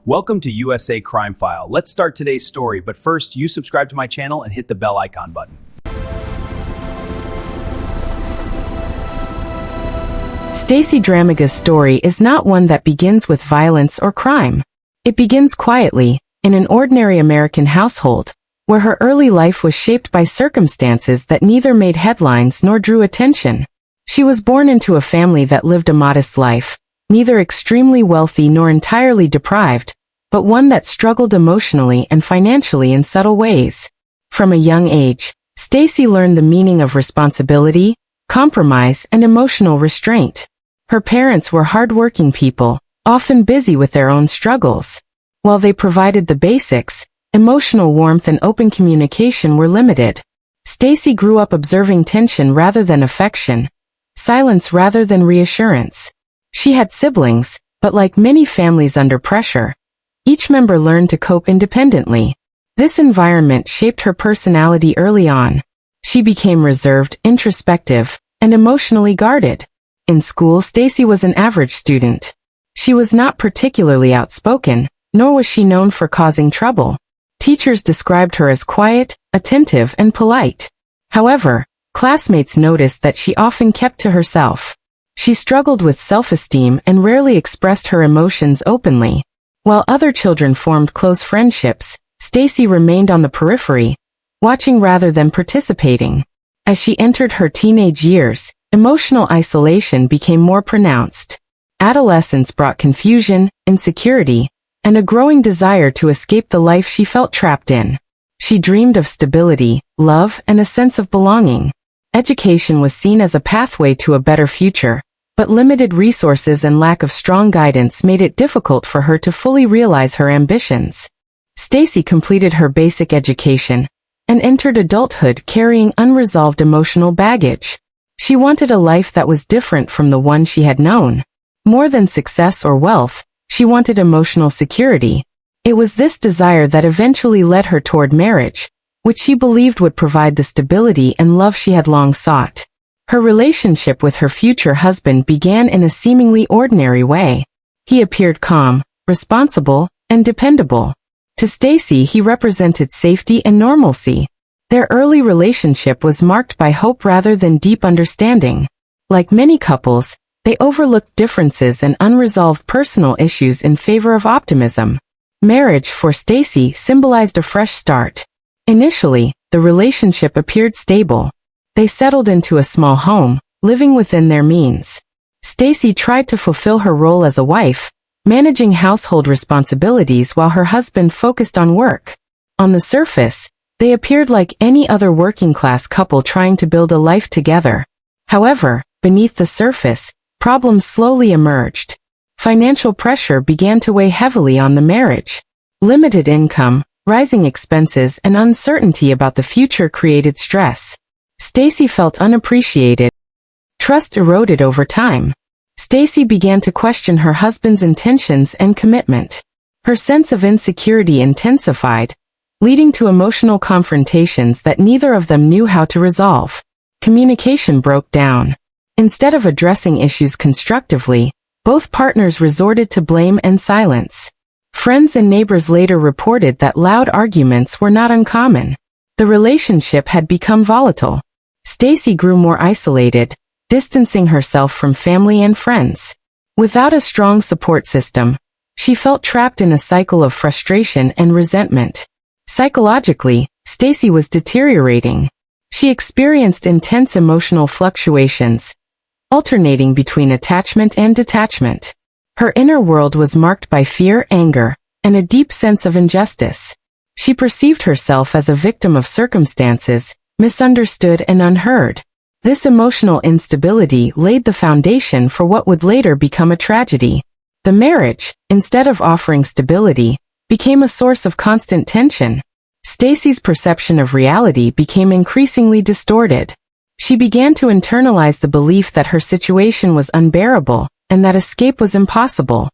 Welcome to USA Crime File. Let's start today's story, but first, you subscribe to my channel and hit the bell icon button. Stacey Dramiga's story is not one that begins with violence or crime. It begins quietly, in an ordinary American household, where her early life was shaped by circumstances that neither made headlines nor drew attention. She was born into a family that lived a modest life, neither extremely wealthy nor entirely deprived, but one that struggled emotionally and financially in subtle ways. From a young age, Stacey learned the meaning of responsibility, compromise, and emotional restraint. Her parents were hardworking people, often busy with their own struggles. While they provided the basics, emotional warmth and open communication were limited. Stacey grew up observing tension rather than affection, silence rather than reassurance. She had siblings, but like many families under pressure, each member learned to cope independently. This environment shaped her personality early on. She became reserved, introspective, and emotionally guarded. In school, Stacey was an average student. She was not particularly outspoken, nor was she known for causing trouble. Teachers described her as quiet, attentive, and polite. However, classmates noticed that she often kept to herself. She struggled with self-esteem and rarely expressed her emotions openly. While other children formed close friendships, Stacey remained on the periphery, watching rather than participating. As she entered her teenage years, emotional isolation became more pronounced. Adolescence brought confusion, insecurity, and a growing desire to escape the life she felt trapped in. She dreamed of stability, love, and a sense of belonging. Education was seen as a pathway to a better future, but limited resources and lack of strong guidance made it difficult for her to fully realize her ambitions. Stacey completed her basic education and entered adulthood carrying unresolved emotional baggage. She wanted a life that was different from the one she had known. More than success or wealth, she wanted emotional security. It was this desire that eventually led her toward marriage, which she believed would provide the stability and love she had long sought. Her relationship with her future husband began in a seemingly ordinary way. He appeared calm, responsible, and dependable. To Stacey, he represented safety and normalcy. Their early relationship was marked by hope rather than deep understanding. Like many couples, they overlooked differences and unresolved personal issues in favor of optimism. Marriage for Stacey symbolized a fresh start. Initially, the relationship appeared stable. They settled into a small home, living within their means. Stacey tried to fulfill her role as a wife, managing household responsibilities while her husband focused on work. On the surface, they appeared like any other working-class couple trying to build a life together. However, beneath the surface, problems slowly emerged. Financial pressure began to weigh heavily on the marriage. Limited income, rising expenses, and uncertainty about the future created stress. Stacey felt unappreciated. Trust eroded over time. Stacey began to question her husband's intentions and commitment. Her sense of insecurity intensified, leading to emotional confrontations that neither of them knew how to resolve. Communication broke down. Instead of addressing issues constructively, both partners resorted to blame and silence. Friends and neighbors later reported that loud arguments were not uncommon. The relationship had become volatile. Stacey grew more isolated, distancing herself from family and friends. Without a strong support system, she felt trapped in a cycle of frustration and resentment. Psychologically, Stacey was deteriorating. She experienced intense emotional fluctuations, alternating between attachment and detachment. Her inner world was marked by fear, anger, and a deep sense of injustice. She perceived herself as a victim of circumstances, misunderstood and unheard. This emotional instability laid the foundation for what would later become a tragedy. The marriage, instead of offering stability, became a source of constant tension. Stacey's perception of reality became increasingly distorted. She began to internalize the belief that her situation was unbearable and that escape was impossible.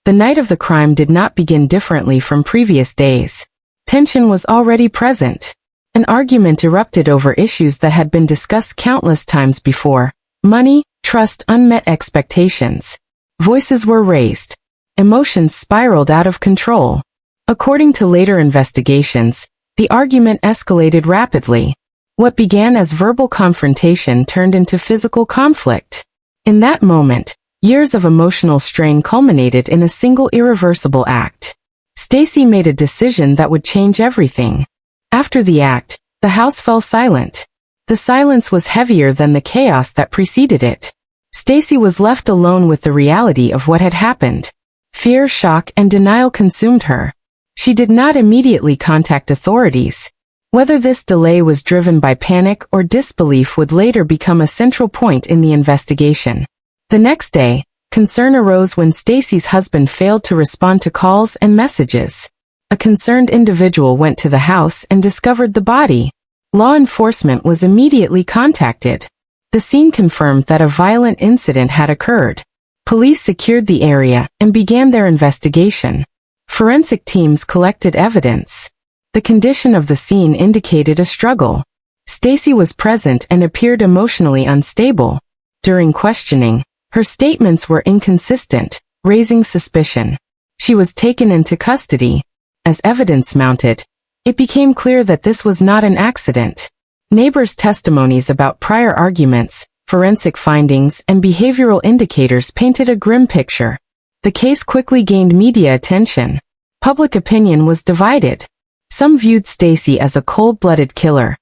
The night of the crime did not begin differently from previous days. Tension was already present. An argument erupted over issues that had been discussed countless times before: money, trust, unmet expectations. Voices were raised. Emotions spiraled out of control. According to later investigations, the argument escalated rapidly. What began as verbal confrontation turned into physical conflict. In that moment, years of emotional strain culminated in a single irreversible act. Stacey made a decision that would change everything. After the act, the house fell silent. The silence was heavier than the chaos that preceded it. Stacey was left alone with the reality of what had happened. Fear, shock, and denial consumed her. She did not immediately contact authorities. Whether this delay was driven by panic or disbelief would later become a central point in the investigation. The next day, concern arose when Stacey's husband failed to respond to calls and messages. A concerned individual went to the house and discovered the body. Law enforcement was immediately contacted. The scene confirmed that a violent incident had occurred. Police secured the area and began their investigation. Forensic teams collected evidence. The condition of the scene indicated a struggle. Stacey was present and appeared emotionally unstable. During questioning, her statements were inconsistent, raising suspicion. She was taken into custody. As evidence mounted, it became clear that this was not an accident. Neighbors' testimonies about prior arguments, forensic findings, and behavioral indicators painted a grim picture. The case quickly gained media attention. Public opinion was divided. Some viewed Stacey as a cold-blooded killer,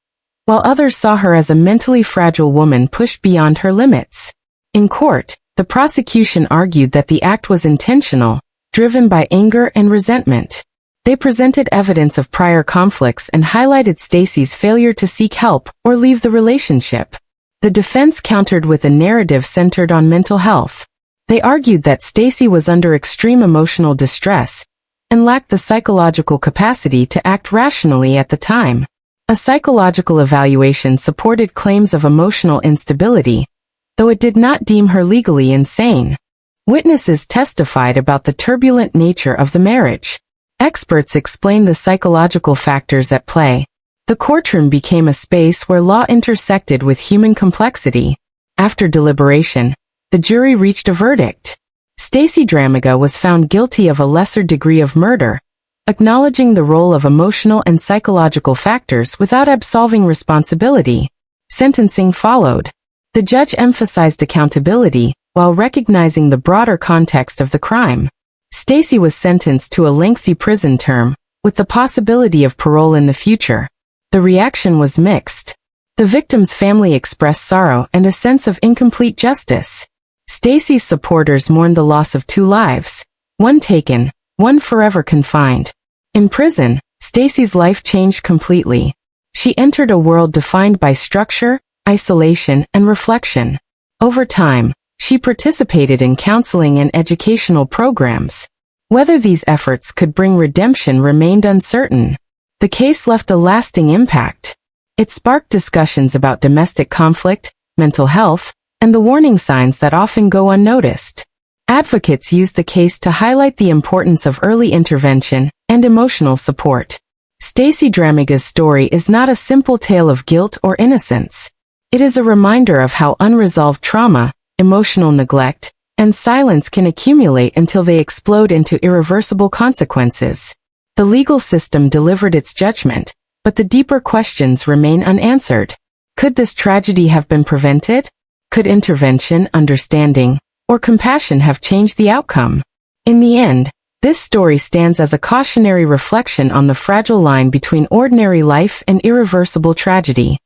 while others saw her as a mentally fragile woman pushed beyond her limits. In court, the prosecution argued that the act was intentional, driven by anger and resentment. They presented evidence of prior conflicts and highlighted Stacey's failure to seek help or leave the relationship. The defense countered with a narrative centered on mental health. They argued that Stacey was under extreme emotional distress and lacked the psychological capacity to act rationally at the time. A psychological evaluation supported claims of emotional instability, though it did not deem her legally insane. Witnesses testified about the turbulent nature of the marriage. Experts explained the psychological factors at play. The courtroom became a space where law intersected with human complexity. After deliberation, the jury reached a verdict. Stacey Dramiga was found guilty of a lesser degree of murder, acknowledging the role of emotional and psychological factors without absolving responsibility. Sentencing followed. The judge emphasized accountability, while recognizing the broader context of the crime. Stacey was sentenced to a lengthy prison term, with the possibility of parole in the future. The reaction was mixed. The victim's family expressed sorrow and a sense of incomplete justice. Stacey's supporters mourned the loss of 2 lives, one taken, one forever confined. In prison, Stacey's life changed completely. She entered a world defined by structure, isolation, and reflection. Over time, she participated in counseling and educational programs. Whether these efforts could bring redemption remained uncertain. The case left a lasting impact. It sparked discussions about domestic conflict, mental health, and the warning signs that often go unnoticed. Advocates used the case to highlight the importance of early intervention and emotional support. Stacey Dramiga's story is not a simple tale of guilt or innocence. It is a reminder of how unresolved trauma, emotional neglect, and silence can accumulate until they explode into irreversible consequences. The legal system delivered its judgment, but the deeper questions remain unanswered. Could this tragedy have been prevented? Could intervention, understanding, or compassion have changed the outcome? In the end, this story stands as a cautionary reflection on the fragile line between ordinary life and irreversible tragedy.